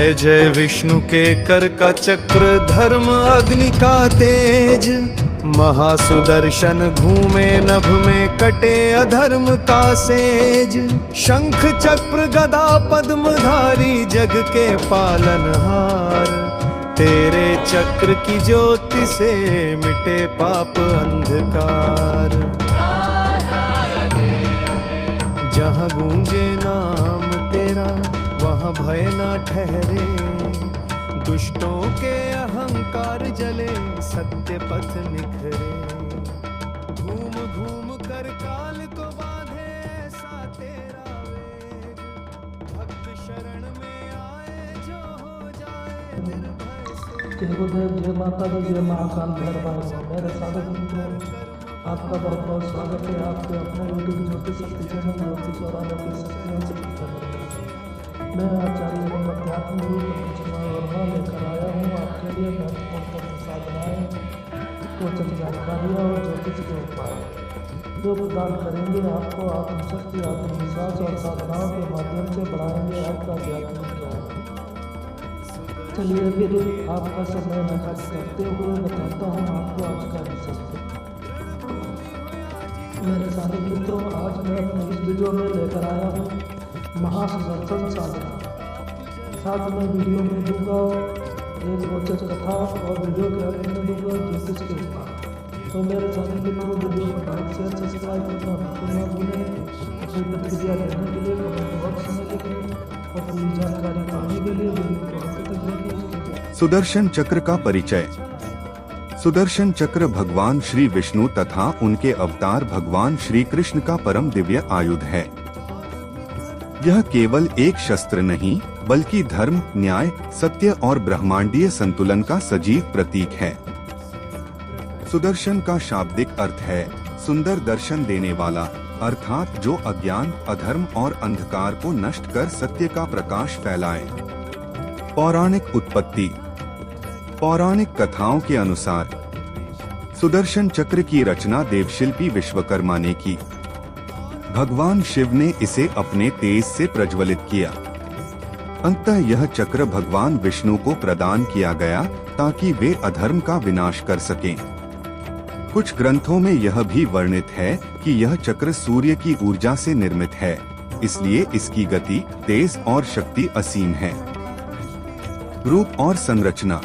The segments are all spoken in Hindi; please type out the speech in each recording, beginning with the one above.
जय जय विष्णु के कर का चक्र, धर्म अग्नि का तेज। महासुदर्शन घूमे नभ में, कटे अधर्म का सेज। शंख चक्र गदा पद्मधारी, जग के पालनहार। तेरे चक्र की ज्योति से मिटे पाप अंधकार। जहाँ गूंजे नाम तेरा, वहाँ भय ना ठहरे। दुष्टों के अहंकार जले, सत्य पथ निखरे। घूम घूम कर काल को बांधे, ऐसा तेरा वेग। भक्त शरण में आए, जो हो जाए निर्भय से। जय गुरुदेव, जय माता दी, जय महाकाल भैरव। मेरे साधक मित्रों, आपका बहुत बहुत स्वागत है आपके अपने यूट्यूब ज्योतिष शक्ति चैनल ज्योतिष और अलौकिक शक्तियों से मैं आचार्य एवं अध्यात्म गुरु वर्मा लेकर आया हूँ आपके लिए महत्वपूर्ण तत्व साधनाएँ, रोचक जानकारियाँ और ज्योतिष के उपाय जो प्रदान करेंगे आपको आत्मशक्ति, आत्मविश्वास और साधनाओं के माध्यम से बढ़ाएंगे आपका आध्यात्मिक ज्ञान। चलिए फिर आपका समय नष्ट करते हुए बताता हूँ आपको आज का विषय। मेरे सारे मित्रों, आज मैं अपने इस वीडियो में लेकर आया हूँ महासुदर्शन साधना। साथ में वीडियो में दूंगा एक रोचक कथा और वीडियो के अंत में दूंगा ज्योतिष के उपाय। तो मेरे सारे मित्रों, वीडियो को लाइक शेयर सब्सक्राइब करना बिल्कुल ना भूलें। अपनी प्रतिक्रिया देने के लिए कमेंट बॉक्स में लिखें और पूरी जानकारी पाने के लिए वीडियो को अंत तक देखिए। सुदर्शन चक्र का परिचय। सुदर्शन चक्र भगवान श्री विष्णु तथा उनके अवतार भगवान श्री कृष्ण का परम दिव्य आयुध है। यह केवल एक शस्त्र नहीं, बल्कि धर्म, न्याय, सत्य और ब्रह्मांडीय संतुलन का सजीव प्रतीक है। सुदर्शन का शाब्दिक अर्थ है सुंदर दर्शन देने वाला, अर्थात जो अज्ञान, अधर्म और अंधकार को नष्ट कर सत्य का प्रकाश फैलाए। पौराणिक उत्पत्ति। पौराणिक कथाओं के अनुसार सुदर्शन चक्र की रचना देवशिल्पी विश्वकर्मा ने की। भगवान शिव ने इसे अपने तेज से प्रज्वलित किया। अंततः यह चक्र भगवान विष्णु को प्रदान किया गया ताकि वे अधर्म का विनाश कर सकें। कुछ ग्रंथों में यह भी वर्णित है कि यह चक्र सूर्य की ऊर्जा से निर्मित है, इसलिए इसकी गति, तेज और शक्ति असीम है। रूप और संरचना।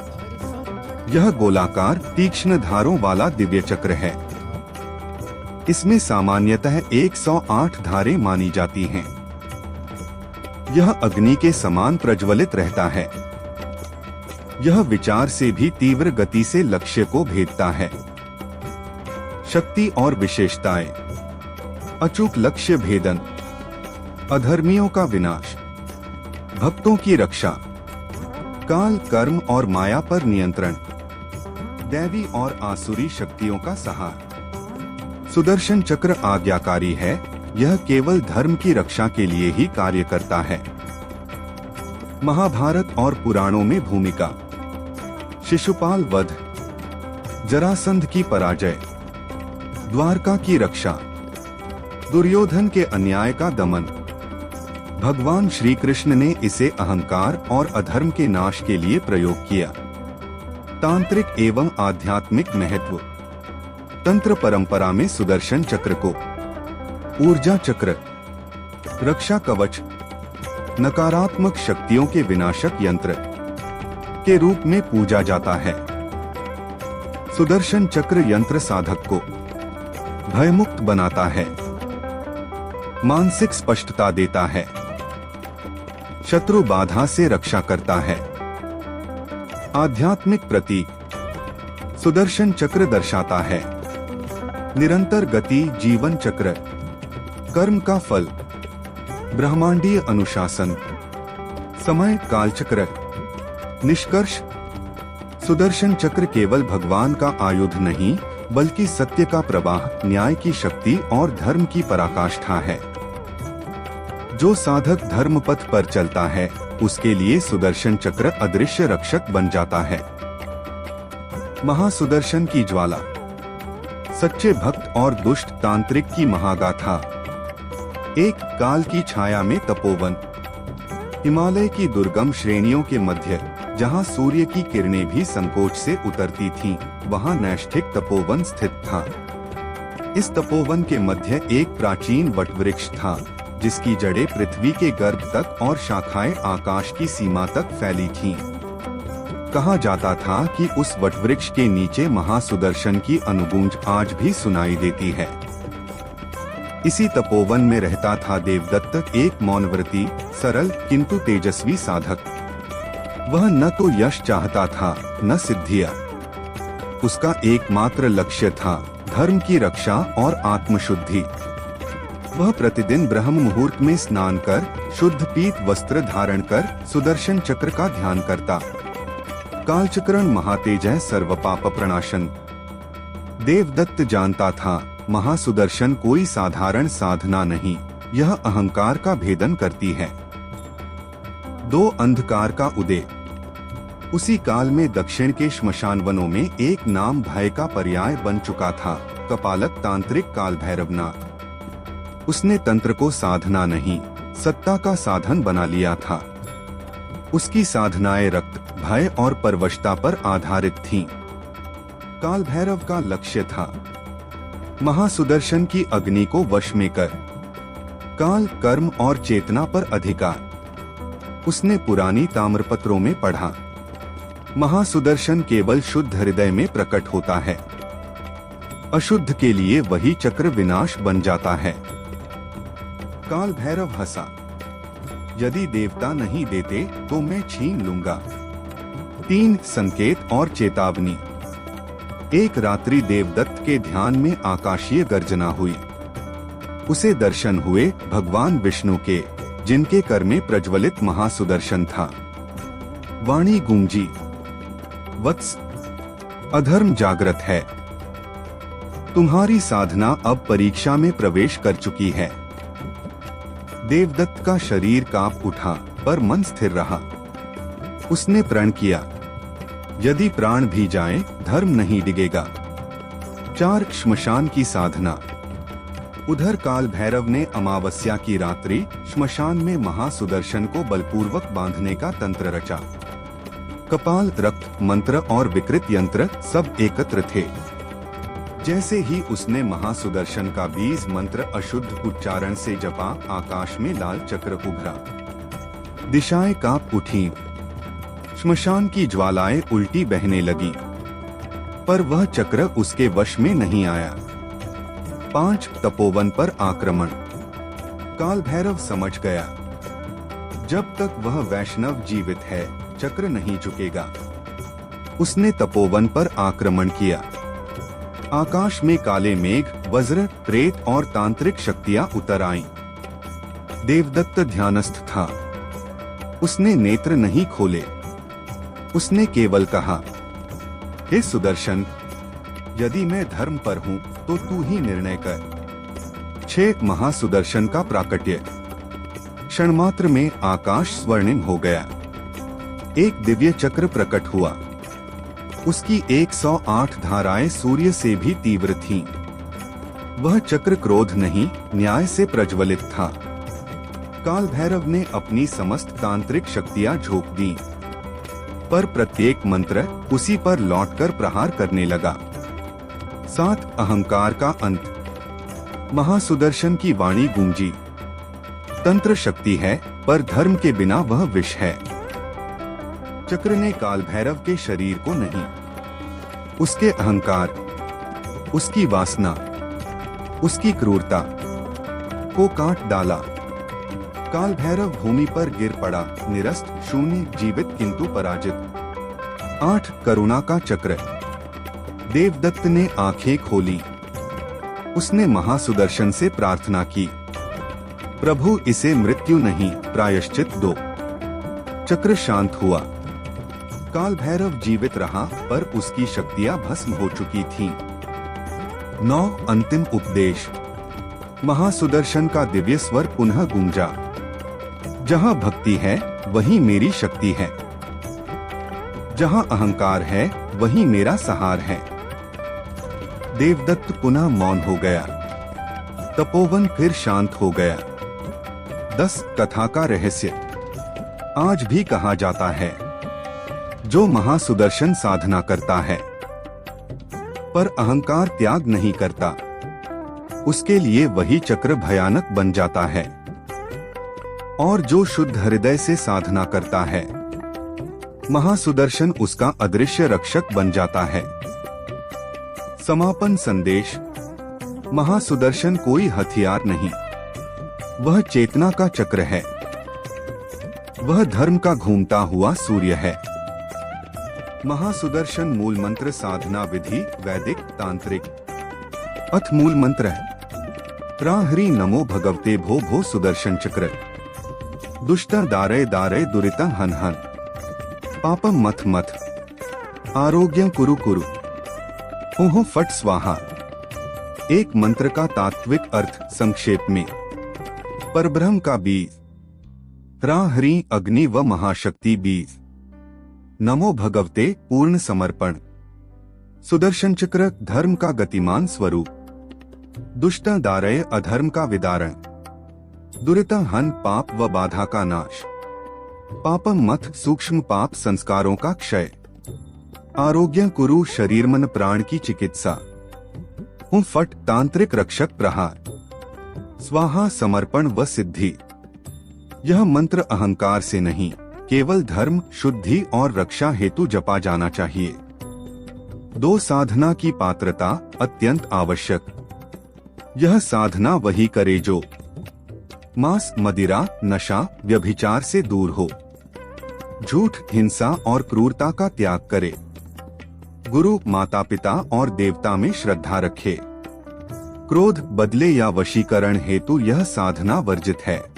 यह गोलाकार, तीक्ष्ण धारों वाला दिव्य चक्र है। इसमें सामान्यतः 108 धारें मानी जाती हैं। यह अग्नि के समान प्रज्वलित रहता है। यह विचार से भी तीव्र गति से लक्ष्य को भेदता है। शक्ति और विशेषताएं। अचूक लक्ष्य भेदन, अधर्मियों का विनाश, भक्तों की रक्षा, काल, कर्म और माया पर नियंत्रण, दैवी और आसुरी शक्तियों का सहार। सुदर्शन चक्र आज्ञाकारी है, यह केवल धर्म की रक्षा के लिए ही कार्य करता है। महाभारत और पुराणों में भूमिका। शिशुपाल वध, जरासंध की पराजय, द्वारका की रक्षा, दुर्योधन के अन्याय का दमन। भगवान श्री कृष्ण ने इसे अहंकार और अधर्म के नाश के लिए प्रयोग किया। तांत्रिक एवं आध्यात्मिक महत्व। तंत्र परंपरा में सुदर्शन चक्र को ऊर्जा चक्र, रक्षा कवच, नकारात्मक शक्तियों के विनाशक यंत्र के रूप में पूजा जाता है। सुदर्शन चक्र यंत्र साधक को भयमुक्त बनाता है, मानसिक स्पष्टता देता है, शत्रु बाधा से रक्षा करता है। आध्यात्मिक प्रतीक। सुदर्शन चक्र दर्शाता है निरंतर गति, जीवन चक्र, कर्म का फल, ब्रह्मांडीय अनुशासन, समय कालचक्र। निष्कर्ष, सुदर्शन चक्र केवल भगवान का आयुध नहीं, बल्कि सत्य का प्रवाह, न्याय की शक्ति और धर्म की पराकाष्ठा है। जो साधक धर्म पथ पर चलता है, उसके लिए सुदर्शन चक्र अदृश्य रक्षक बन जाता है। महासुदर्शन की ज्वाला। सच्चे भक्त और दुष्ट तांत्रिक की महागाथा। एक काल की छाया में तपोवन। हिमालय की दुर्गम श्रेणियों के मध्य, जहां सूर्य की किरणें भी संकोच से उतरती थीं, वहां नैष्ठिक तपोवन स्थित था। इस तपोवन के मध्य एक प्राचीन वटवृक्ष था, जिसकी जड़ें पृथ्वी के गर्भ तक और शाखाएं आकाश की सीमा तक फैली थीं। कहा जाता था कि उस वटवृक्ष के नीचे महासुदर्शन की अनुगूंज आज भी सुनाई देती है। इसी तपोवन में रहता था देवदत्त, एक मौनव्रती, सरल किंतु तेजस्वी साधक। वह न तो यश चाहता था, न सिद्धियां। उसका एकमात्र लक्ष्य था धर्म की रक्षा और आत्मशुद्धि। वह प्रतिदिन ब्रह्म मुहूर्त में स्नान कर, शुद्ध पीत वस्त्र धारण कर सुदर्शन चक्र का ध्यान करता। कालचक्रण महातेजः सर्वपाप प्रणाशन। देवदत्त जानता था, महासुदर्शन कोई साधारण साधना नहीं, यह अहंकार का भेदन करती है। 2 अंधकार का उदय। उसी काल में दक्षिण के श्मशान वनों में एक नाम भय का पर्याय बन चुका था, कपालक तांत्रिक काल भैरवनाथ। उसने तंत्र को साधना नहीं, सत्ता का साधन बना लिया था। उसकी साधनाएं रक्त, भय और परवशता पर आधारित थीं। काल भैरव का लक्ष्य था महासुदर्शन की अग्नि को वश में कर काल, कर्म और चेतना पर अधिकार। उसने पुरानी ताम्रपत्रों में पढ़ा, महासुदर्शन केवल शुद्ध हृदय में प्रकट होता है, अशुद्ध के लिए वही चक्र विनाश बन जाता है। काल भैरव हंसा, यदि देवता नहीं देते तो मैं छीन लूंगा। 3 संकेत और चेतावनी। एक रात्रि देवदत्त के ध्यान में आकाशीय गर्जना हुई। उसे दर्शन हुए भगवान विष्णु के, जिनके कर में प्रज्वलित महासुदर्शन था। वाणी गूंजी, वत्स, अधर्म जागृत है। तुम्हारी साधना अब परीक्षा में प्रवेश कर चुकी है। देवदत्त का शरीर कांप उठा, पर मन स्थिर रहा। उसने प्रण किया, यदि प्राण भी जाएं, धर्म नहीं डिगेगा। 4 श्मशान की साधना। उधर काल भैरव ने अमावस्या की रात्रि श्मशान में महासुदर्शन को बलपूर्वक बांधने का तंत्र रचा। कपाल, रक्त, मंत्र और विकृत यंत्र सब एकत्र थे। जैसे ही उसने महासुदर्शन का 20 मंत्र अशुद्ध उच्चारण से जपा, आकाश में लाल चक्र उभरा। दिशाएं कांप उठीं। श्मशान की ज्वालाएं उल्टी बहने लगी, पर वह चक्र उसके वश में नहीं आया। 5 तपोवन पर आक्रमण। काल भैरव समझ गया, जब तक वह वैष्णव जीवित है, चक्र नहीं झुकेगा। उसने तपोवन पर आक्रमण किया। आकाश में काले मेघ, वज्र, प्रेत और तांत्रिक शक्तियां उतर आईं। देवदत्त ध्यानस्थ था। उसने नेत्र नहीं खोले। उसने केवल कहा, हे सुदर्शन, यदि मैं धर्म पर हूँ तो तू ही निर्णय कर। 6 महासुदर्शन का प्राकट्य। क्षणमात्र में आकाश स्वर्णिम हो गया। एक दिव्य चक्र प्रकट हुआ। उसकी 108 धाराएं सूर्य से भी तीव्र थीं। वह चक्र क्रोध नहीं, न्याय से प्रज्वलित था। काल भैरव ने अपनी समस्त तांत्रिक शक्तियां झोंक दी, पर प्रत्येक मंत्र उसी पर लौटकर प्रहार करने लगा। 7 अहंकार का अंत। महासुदर्शन की वाणी गूंजी, तंत्र शक्ति है, पर धर्म के बिना वह विष है। चक्र ने काल भैरव के शरीर को नहीं, उसके अहंकार, उसकी वासना, उसकी क्रूरता को काट डाला। काल भैरव भूमि पर गिर पड़ा, निरस्त, शून्य, जीवित किंतु पराजित। 8 करुणा का चक्र। देवदत्त ने आंखें खोली। उसने महासुदर्शन से प्रार्थना की, प्रभु इसे मृत्यु नहीं, प्रायश्चित दो। चक्र शांत हुआ। काल भैरव जीवित रहा, पर उसकी शक्तियां भस्म हो चुकी थीं। 9 अंतिम उपदेश। महासुदर्शन का दिव्य स्वर पुनः गूंजा, जहाँ भक्ति है वहीं मेरी शक्ति है, जहाँ अहंकार है वहीं मेरा सहार है। देवदत्त पुनः मौन हो गया। तपोवन फिर शांत हो गया। 10 कथा का रहस्य। आज भी कहा जाता है, जो महासुदर्शन साधना करता है पर अहंकार त्याग नहीं करता, उसके लिए वही चक्र भयानक बन जाता है। और जो शुद्ध हृदय से साधना करता है, महासुदर्शन उसका अदृश्य रक्षक बन जाता है। समापन संदेश। महासुदर्शन कोई हथियार नहीं, वह चेतना का चक्र है, वह धर्म का घूमता हुआ सूर्य है। महासुदर्शन मूल मंत्र साधना विधि वैदिक तांत्रिक। अथ मूल मंत्र है ह्री नमो भगवते भो भो सुदर्शन चक्र दुष्ट दारय दारय दुरिता हन हन पापम मथ मथ आरोग्यम कुरु कुरु ओहो फट स्वाहा। एक मंत्र का तात्विक अर्थ संक्षेप में। परब्रह्म का बीज ह्री अग्नि व महाशक्ति बीज। नमो भगवते पूर्ण समर्पण। सुदर्शन चक्र धर्म का गतिमान स्वरूप। दुष्ट दारय अधर्म का विदारण। दुरिता हन पाप व बाधा का नाश। पापम मथ सूक्ष्म पाप संस्कारों का क्षय। आरोग्य कुरु शरीर मन प्राण की चिकित्सा। फट तांत्रिक रक्षक प्रहार। स्वाहा समर्पण व सिद्धि। यह मंत्र अहंकार से नहीं, केवल धर्म शुद्धि और रक्षा हेतु जपा जाना चाहिए। 2 साधना की पात्रता अत्यंत आवश्यक। यह साधना वही करे जो मांस मदिरा नशा व्यभिचार से दूर हो, झूठ हिंसा और क्रूरता का त्याग करे, गुरु माता पिता और देवता में श्रद्धा रखे, क्रोध बदले या वशीकरण हेतु यह साधना वर्जित है।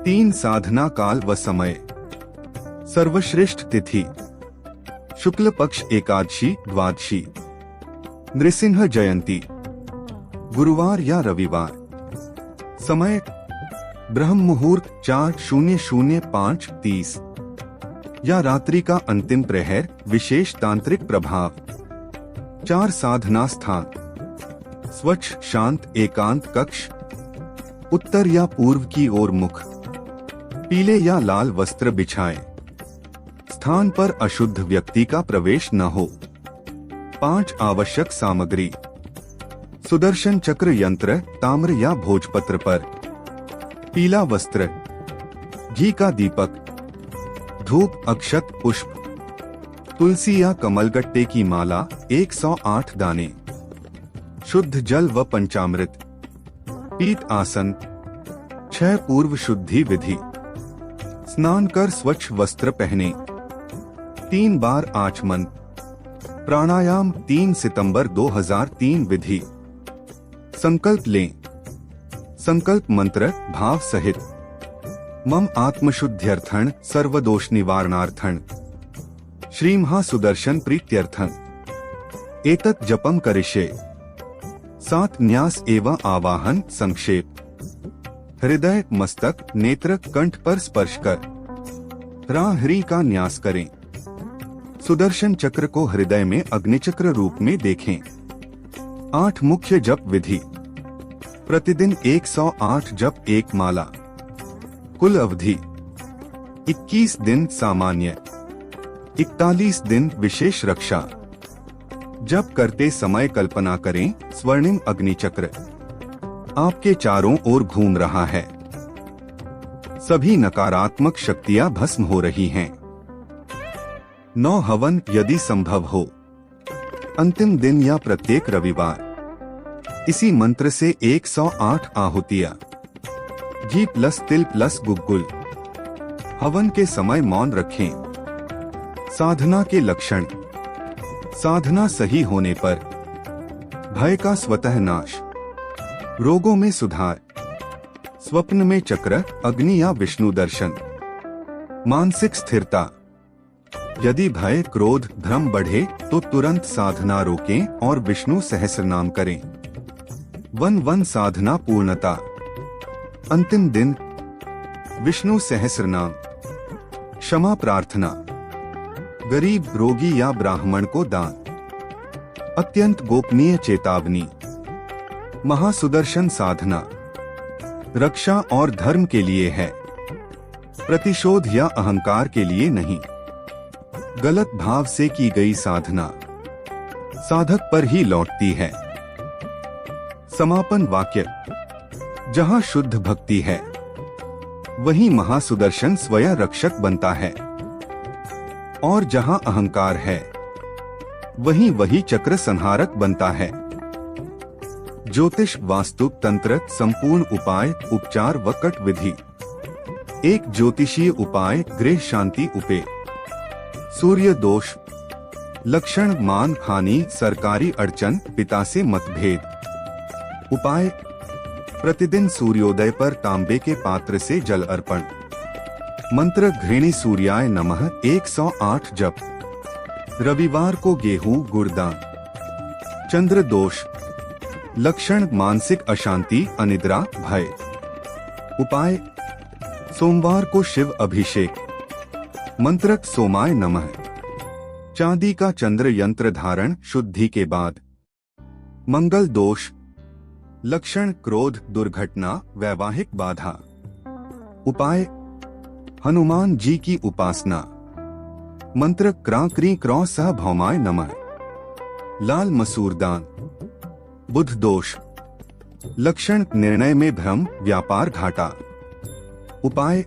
3 साधना काल व समय। सर्वश्रेष्ठ तिथि शुक्ल पक्ष एकादशी द्वादशी। नृसिंह जयंती गुरुवार या रविवार। समय ब्रह्म मुहूर्त 4:00-5:30 या रात्रि का अंतिम प्रहर। विशेष तांत्रिक प्रभाव। 4 साधना स्थान स्वच्छ शांत एकांत कक्ष। उत्तर या पूर्व की ओर मुख। पीले या लाल वस्त्र बिछाएं। स्थान पर अशुद्ध व्यक्ति का प्रवेश न हो। 5 आवश्यक सामग्री। सुदर्शन चक्र यंत्र ताम्र या भोजपत्र पर। पीला वस्त्र। घी का दीपक। धूप अक्षत पुष्प। तुलसी या कमलगट्टे की माला 108 दाने। शुद्ध जल व पंचामृत। पीत आसन। 6 पूर्व शुद्धि विधि। स्नान कर स्वच्छ वस्त्र पहने। 3 बार आचमन। प्राणायाम 3 सितंबर 2003 विधि। संकल्प लें। संकल्प मंत्र भाव सहित। मम आत्मशुद्ध्यर्थन सर्वदोष निवारणार्थन श्री महासुदर्शन प्रीत्यर्थन एतत् जपम करिष्ये। 7 न्यास एवं आवाहन संक्षेप। हृदय मस्तक नेत्र कंठ पर स्पर्श कर ह्री का न्यास करें। सुदर्शन चक्र को हृदय में अग्निचक्र रूप में देखें। 8 मुख्य जप विधि। प्रतिदिन 108 जप 1 माला। कुल अवधि 21 दिन सामान्य, 41 दिन विशेष रक्षा। जप करते समय कल्पना करें स्वर्णिम अग्निचक्र आपके चारों ओर घूम रहा है। सभी नकारात्मक शक्तियां भस्म हो रही हैं। 9 हवन यदि संभव हो। अंतिम दिन या प्रत्येक रविवार। इसी मंत्र से 108 आहुतियां। घी प्लस तिल प्लस गुग्गुल। हवन के समय मौन रखें। साधना के लक्षण। साधना सही होने पर भय का स्वतः नाश, रोगों में सुधार, स्वप्न में चक्र अग्नि या विष्णु दर्शन, मानसिक स्थिरता। यदि भय क्रोध भ्रम बढ़े तो तुरंत साधना रोकें और विष्णु सहस्र नाम करें। 1 साधना पूर्णता। अंतिम दिन विष्णु सहस्र नाम। क्षमा प्रार्थना। गरीब रोगी या ब्राह्मण को दान। अत्यंत गोपनीय चेतावनी। महासुदर्शन साधना रक्षा और धर्म के लिए है। प्रतिशोध या अहंकार के लिए नहीं। गलत भाव से की गई साधना साधक पर ही लौटती है। समापन वाक्य। जहां शुद्ध भक्ति है वहीं महासुदर्शन स्वयं रक्षक बनता है, और जहां अहंकार है वहीं वही चक्र संहारक बनता है। ज्योतिष, वास्तु, तंत्र, संपूर्ण उपाय, उपचार व कट विधि। एक ज्योतिषीय उपाय, गृह शांति उपाय। सूर्य दोष, लक्षण, मान हानि, सरकारी अड़चन, पिता से मतभेद। उपाय, प्रतिदिन सूर्योदय पर तांबे के पात्र से जल अर्पण। मंत्र, घृणी सूर्याय नमः 108 जप। रविवार को गेहूं गुड़ दान। चंद्र दोष, लक्षण, मानसिक अशांति, अनिद्रा, भय। उपाय, सोमवार को शिव अभिषेक। मंत्र, सोमाय नमः। चांदी का चंद्र यंत्र धारण शुद्धि के बाद। मंगल दोष, लक्षण, क्रोध, दुर्घटना, वैवाहिक बाधा। उपाय, हनुमान जी की उपासना। मंत्र, क्रां क्री क्रौ सह भौमाय नमः। लाल मसूर दान। बुध दोष, लक्षण, निर्णय में भ्रम, व्यापार घाटा। उपाय,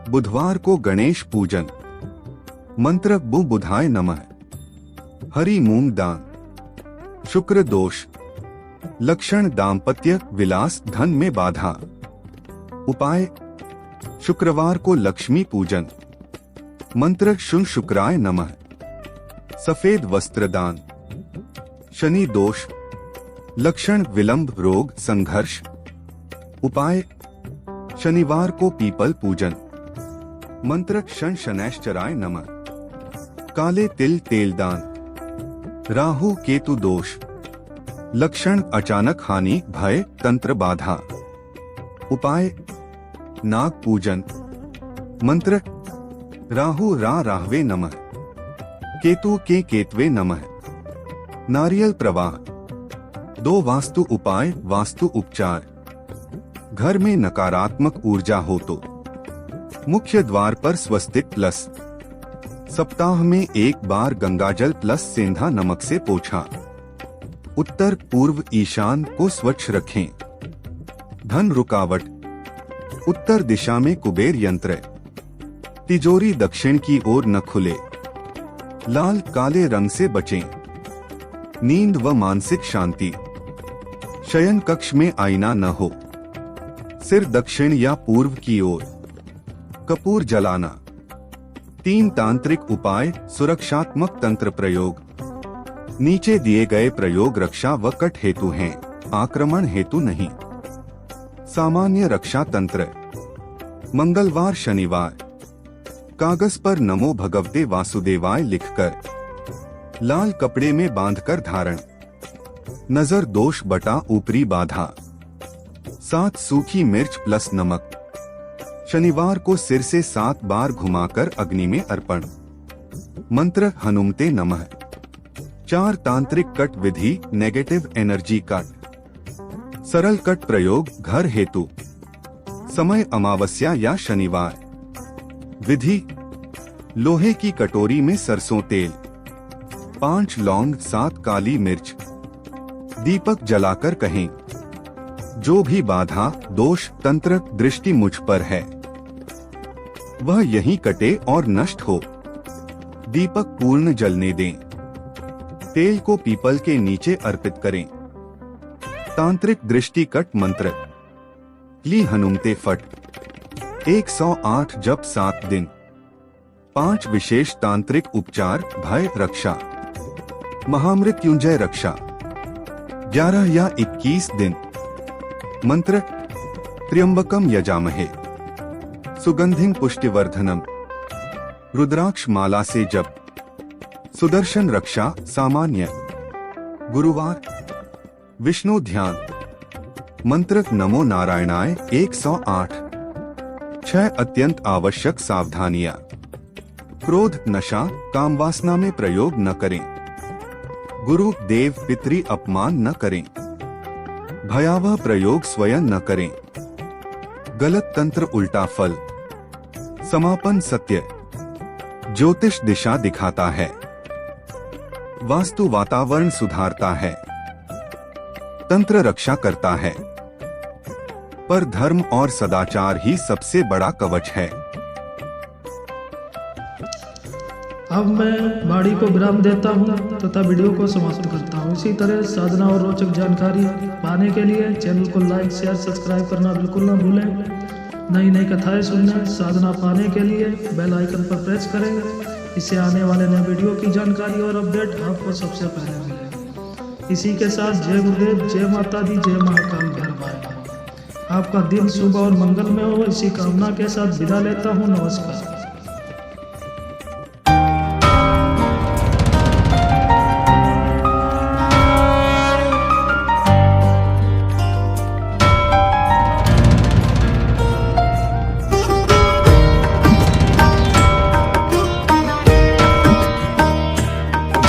बुधवार को गणेश पूजन। मंत्र, बु बुधाय नमः। हरी मूंग दान। शुक्र दोष, लक्षण, दाम्पत्य विलास, धन में बाधा। उपाय, शुक्रवार को लक्ष्मी पूजन। मंत्र, शुं शुक्राय नमः। सफेद वस्त्र दान। शनि दोष, लक्षण, विलंब, रोग, संघर्ष। उपाय, शनिवार को पीपल पूजन। मंत्र, शन शनैश्चराय नमः। काले तिल तेल दान। राहु केतु दोष, लक्षण, अचानक हानि, भय, तंत्र बाधा। उपाय, नाग पूजन। मंत्र, राहु रा राहवे नमः। केतु के केतवे नमः। नारियल प्रवाह। 2 वास्तु उपाय, वास्तु उपचार। घर में नकारात्मक ऊर्जा हो तो मुख्य द्वार पर स्वस्तिक प्लस। सप्ताह में एक बार गंगाजल प्लस सेंधा नमक से पोछा। उत्तर, पूर्व, ईशान को स्वच्छ रखें। धन रुकावट। उत्तर दिशा में कुबेर यंत्र। तिजोरी दक्षिण की ओर न खुले। लाल काले रंग से बचें। नींद व मानसिक शांति। शयन कक्ष में आईना न हो। सिर दक्षिण या पूर्व की ओर। कपूर जलाना। 3 तांत्रिक उपाय, सुरक्षात्मक तंत्र प्रयोग। नीचे दिए गए प्रयोग रक्षा व कट हेतु हैं, आक्रमण हेतु नहीं। सामान्य रक्षा तंत्र। मंगलवार शनिवार, कागज पर नमो भगवते वासुदेवाय लिखकर लाल कपड़े में बांधकर धारण। नजर दोष बटा ऊपरी बाधा। 7 सूखी मिर्च प्लस नमक। शनिवार को सिर से 7 बार घुमाकर अग्नि में अर्पण। मंत्र, हनुमते नमः। 4 तांत्रिक कट विधि, नेगेटिव एनर्जी कट। सरल कट प्रयोग, घर हेतु। समय, अमावस्या या शनिवार। विधि, लोहे की कटोरी में सरसों तेल, 5 लौंग, 7 काली मिर्च। दीपक जलाकर कहें, जो भी बाधा, दोष, तंत्र, दृष्टि मुझ पर है वह यहीं कटे और नष्ट हो। दीपक पूर्ण जलने दें। तेल को पीपल के नीचे अर्पित करें। तांत्रिक दृष्टि कट मंत्र। ली हनुमते फट। 108 जप 7 दिन। 5 विशेष तांत्रिक उपचार, भय रक्षा, महामृत्युंजय रक्षा। 11 या 21 दिन। मंत्र, त्र्यंबकम यजामहे सुगंधिं पुष्टिवर्धनम। रुद्राक्ष माला से जप। सुदर्शन रक्षा, सामान्य। गुरुवार, विष्णु ध्यान। मंत्र, नमो नारायणाय 108। 6 अत्यंत आवश्यक सावधानियां। क्रोध, नशा, कामवासना में प्रयोग न करें। गुरु, देव, पितरी अपमान न करें। भयावह प्रयोग स्वयं न करें। गलत तंत्र, उल्टा फल। समापन सत्य, ज्योतिष दिशा दिखाता है, वास्तु वातावरण सुधारता है, तंत्र रक्षा करता है, पर धर्म और सदाचार ही सबसे बड़ा कवच है। अब मैं वाणी को विराम देता हूँ तथा वीडियो को समाप्त करता हूँ। इसी तरह साधना और रोचक जानकारी पाने के लिए चैनल को लाइक, शेयर, सब्सक्राइब करना बिल्कुल ना भूलें। नई नई कथाएं सुनने, साधना पाने के लिए बेल आइकन पर प्रेस करें। इससे आने वाले नए वीडियो की जानकारी और अपडेट आपको सबसे पहले मिले। इसी के साथ जय गुरुदेव, जय माता दी, जय महाकाल भैरव। आपका दिन शुभ और मंगलमय हो, इसी कामना के साथ विदा लेता हूँ। नमस्कार।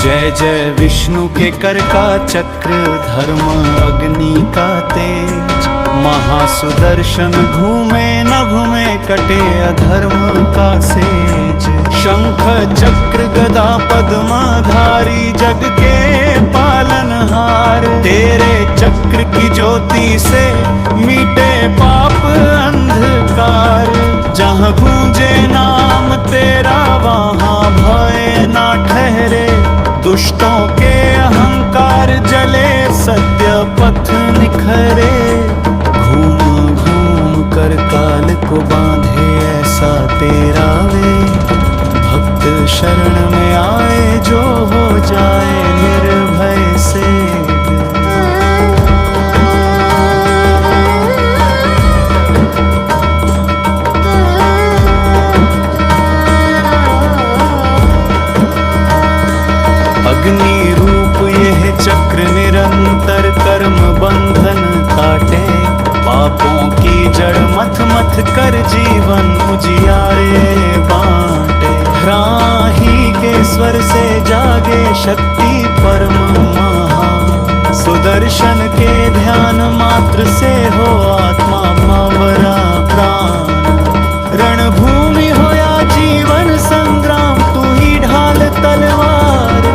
जय जय विष्णु के कर का चक्र, धर्म अग्नि का तेज, महासुदर्शन घूमे नभ में कटे अधर्म का सेज। शंख चक्र गदा पद्माधारी, जग के पालनहार, तेरे चक्र की ज्योति से मीटे पाप अंधकार। जहाँ गूंजे नाम तेरा वहाँ भय ना ठहरे, दुष्टों के अहंकार जले, सत्य पथ निखरे। घूम घूम कर काल को बांधे ऐसा तेरा वेग, भक्त शरण में आए जो हो जाए निर्भय से। अग्नि रूप यह चक्र निरंतर कर्म बंधन काटे, पापों की जड़ मथ मथ कर जीवन उजियारे बांटे। राही के स्वर से जागे शक्ति परम महा, सुदर्शन के ध्यान मात्र से हो आत्मा भंवरा प्राण। रणभूमि हो या जीवन संग्राम, तू ही ढाल तलवार।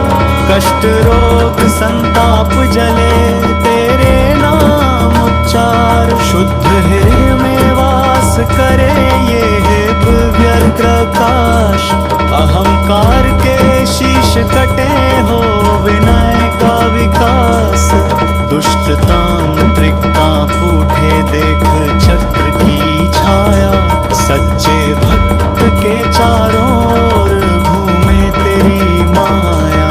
कष्ट रोग संताप जले तेरे नाम उच्चार। शुद्ध हृदय में वास करे ये है दिव्य प्रकाश। अहंकार के शीश कटे हो विनय का विकास। दुष्ट तांत्रिक कांप उठे देख चक्र की छाया। सच्चे भक्त के चारों ओर घूमे तेरी माया।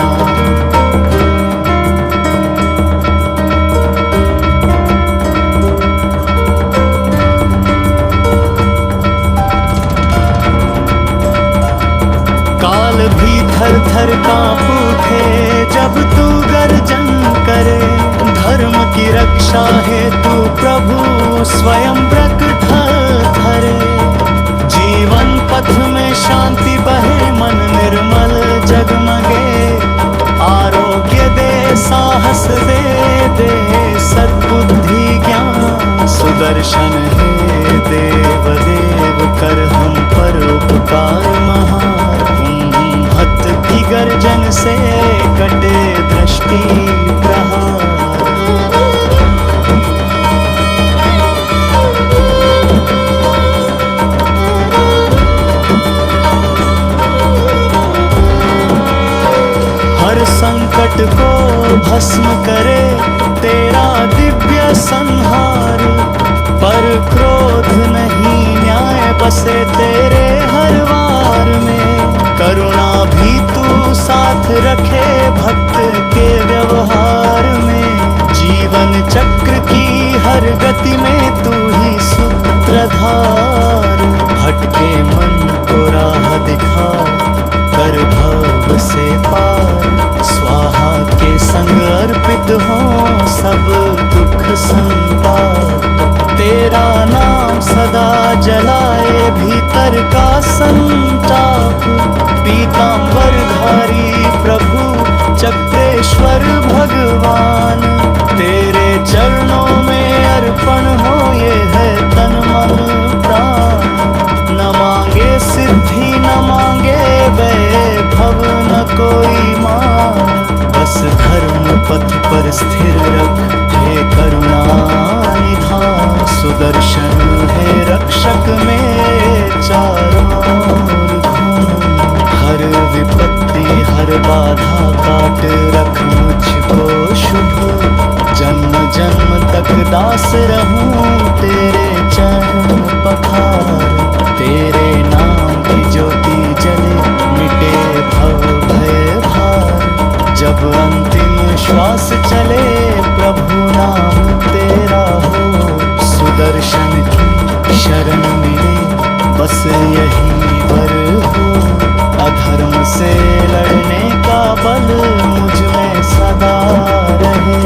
भी थर थर कांप उठे जब तू गर्जन करे। धर्म की रक्षा है तू प्रभु स्वयं प्रकट धरे। जीवन पथ में शांति बहे मन निर्मल जगमगे। आरोग्य दे साहस दे सद्बुद्धि ज्ञान। सुदर्शन है देव देव कर हम पर उपकार महान। भक्त की गर्जन से कटे दृष्टि प्रहार। हर संकट को भस्म करे तेरा दिव्य संहार। पर क्रोध नहीं न्याय बसे तेरे हर वार में। करुणा भी तू साथ रखे भक्त के व्यवहार में। जीवन चक्र की हर गति में तू ही सूत्रधार। भटके मन को राह दिखा कर भव से पार। स्वाहा के संग अर्पित हो सब दुख संताप। तेरा नाम सदा जलाए भीतर का संताप। पीतांबरधारी प्रभु चक्रेश्वर भगवान। तेरे चरणों में अर्पण हो ये है तन मन प्राण। न मांगे सिद्ध सुदर्शन है रक्षक में चारों ओर घूम। हर विपत्ति हर बाधा काट रख मुझको शुभ। जन्म जन्म तक दास रहूं तेरे चरण पखार। तेरे नाम की ज्योति जले मिटे भव भय भार। जब अंतिम श्वास चले प्रभु नाम तेरा हो। सुदर्शन की शरण मिले बस यही वर हो। अधर्म से लड़ने का बल मुझ में सदा रहे।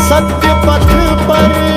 सत्य पथ पर